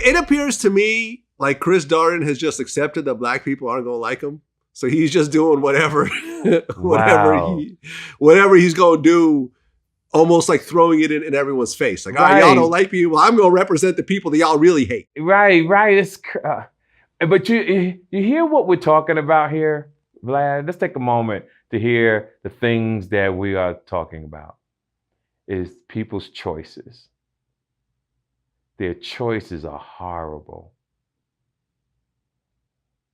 It appears to me like Chris Darden has just accepted that black people aren't going to like him. So he's just doing whatever he's going to do, almost like throwing it in everyone's face. Like, all right, y'all don't like me. Well, I'm going to represent the people that y'all really hate. Right. It's, but you hear what we're talking about here, Vlad? Let's take a moment to hear the things that we are talking about. Is people's choices. Their choices are horrible.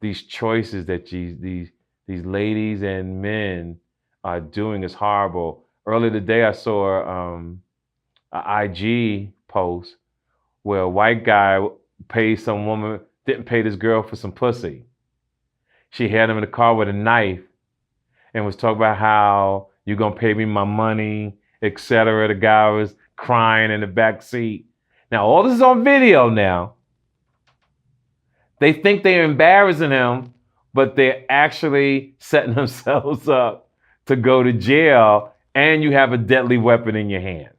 These choices that these ladies and men are doing is horrible. Earlier today, I saw an IG post where a white guy paid some woman, didn't pay this girl for some pussy. She had him in the car with a knife and was talking about how you're going to pay me my money, etc. The guy was crying in the back seat. Now, all this is on video now. They think they're embarrassing him, but they're actually setting themselves up to go to jail, and you have a deadly weapon in your hand.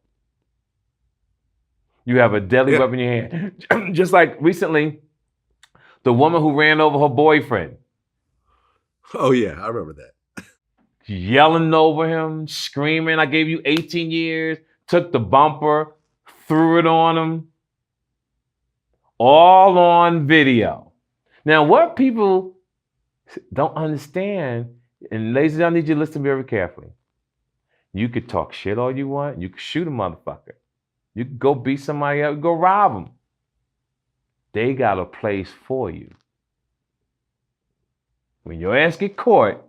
You have a deadly weapon in your hand. Just like recently, the woman who ran over her boyfriend. Oh, yeah, I remember that. Yelling over him, screaming, I gave you 18 years, took the bumper, threw it on him. All on video. Now, what people don't understand, and ladies and gentlemen, I need you to listen very carefully. You could talk shit all you want. You could shoot a motherfucker. You could go beat somebody up, go rob them. They got a place for you. When your ass get caught,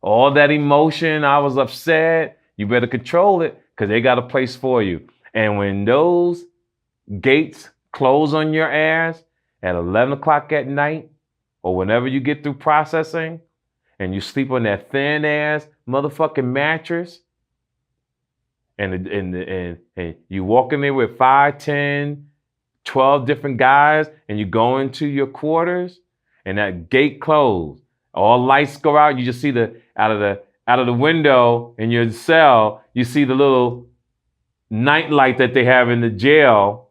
all that emotion, I was upset, you better control it because they got a place for you. And when those gates close on your ass at 11 o'clock at night or whenever you get through processing and you sleep on that thin ass motherfucking mattress and you walk in there with 5, 10, 12 different guys and you go into your quarters and that gate closed, all lights go out, you just see out of the window in your cell, you see the little night light that they have in the jail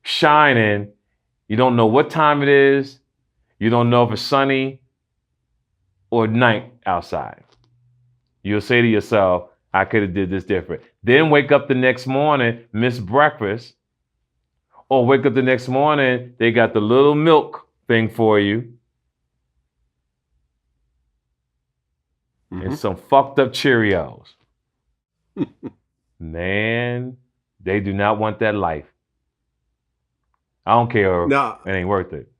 shining. You don't know what time it is. You don't know if it's sunny or night outside. You'll say to yourself, I could have did this different. Then wake up the next morning, miss breakfast, or wake up the next morning, they got the little milk thing for you. And some fucked up Cheerios. Man, they do not want that life. I don't care. No, it ain't worth it.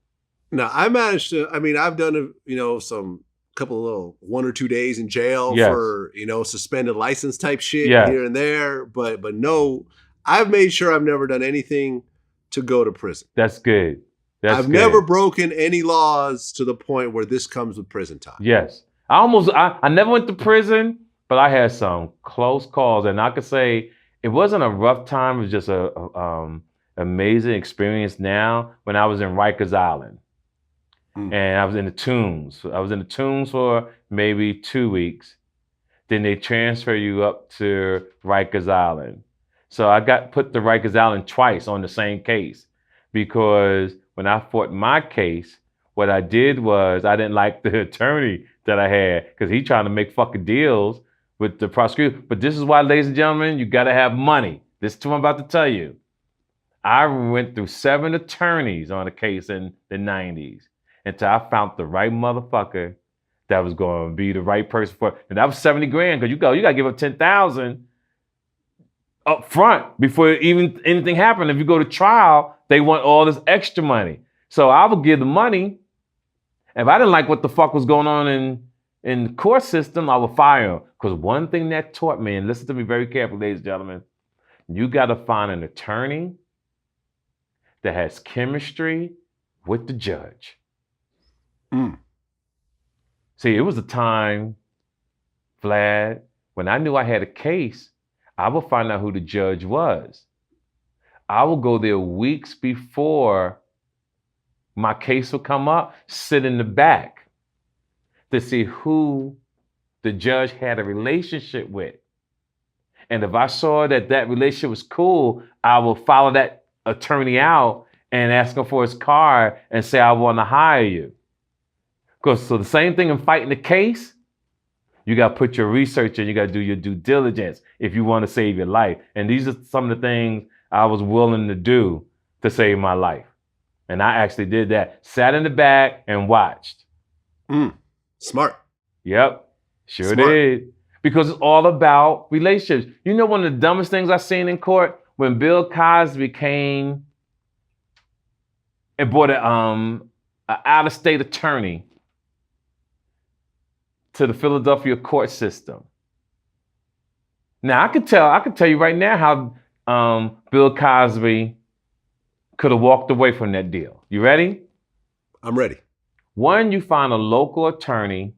No, I managed to. I mean, I've done some couple of little 1 or 2 days in jail for suspended license type shit here and there. But no, I've made sure I've never done anything to go to prison. That's good. I've never broken any laws to the point where this comes with prison time. Yes, I never went to prison, but I had some close calls, and I could say it wasn't a rough time. It was just a amazing experience now when I was in Rikers Island. And I was in the Tombs. I was in the Tombs for maybe 2 weeks. Then they transfer you up to Rikers Island. So I got put to Rikers Island twice on the same case because when I fought my case, what I did was I didn't like the attorney that I had because he trying to make fucking deals with the prosecutor. But this is why, ladies and gentlemen, you got to have money. This is what I'm about to tell you. I went through 7 attorneys on a case in the 90s until I found the right motherfucker that was going to be the right person for it. And that was 70 grand because you got to give up 10,000 up front before even anything happened. If you go to trial, they want all this extra money. So I would give the money. If I didn't like what the fuck was going on in the court system, I would fire him. Because one thing that taught me, and listen to me very carefully, ladies and gentlemen, you got to find an attorney that has chemistry with the judge. See, it was a time, Vlad, when I knew I had a case, I would find out who the judge was. I would go there weeks before my case would come up, sit in the back to see who the judge had a relationship with. And if I saw that relationship was cool, I would follow that attorney out and ask him for his card and say, I want to hire you. Because so the same thing in fighting the case, you got to put your research in, you got to do your due diligence if you want to save your life. And these are some of the things I was willing to do to save my life. And I actually did that. Sat in the back and watched. Smart. Yep. Sure did. Because it's all about relationships. You know, one of the dumbest things I've seen in court, when Bill Cosby came and brought an out-of-state attorney to the Philadelphia court system. Now, I could tell you right now how Bill Cosby could have walked away from that deal. You ready? I'm ready. One, you find a local attorney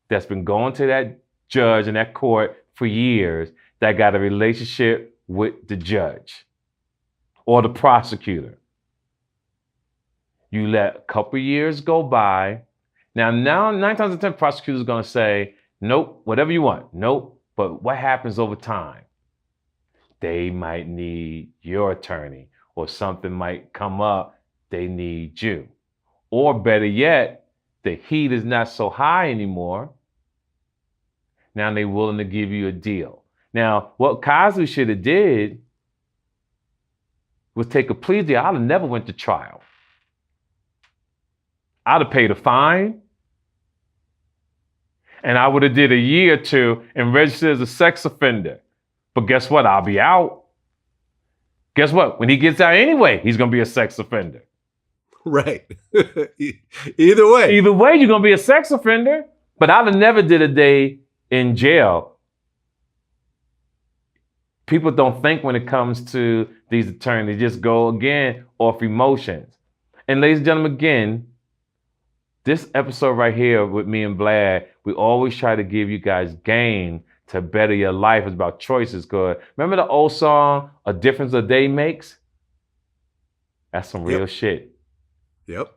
that's been going to that judge in that court for years that got a relationship with the judge or the prosecutor. You let a couple years go by. Now 9 times out of 10, prosecutors are going to say, nope, whatever you want. Nope. But what happens over time? They might need your attorney, or something might come up. They need you. Or better yet, the heat is not so high anymore. Now they're willing to give you a deal. Now, what Cosby should have did was take a plea deal. I'd have never went to trial. I'd have paid a fine, and I would have did a year or two and registered as a sex offender. But guess what? I'll be out. Guess what? When he gets out anyway, he's going to be a sex offender. Right. Either way. Either way, you're going to be a sex offender. But I'd have never did a day in jail. People don't think when it comes to these attorneys, they just go again off emotions. And ladies and gentlemen, again, this episode right here with me and Vlad, we always try to give you guys game to better your life. It's about choices. Because remember the old song, A Difference a Day Makes? That's some real shit. Yep.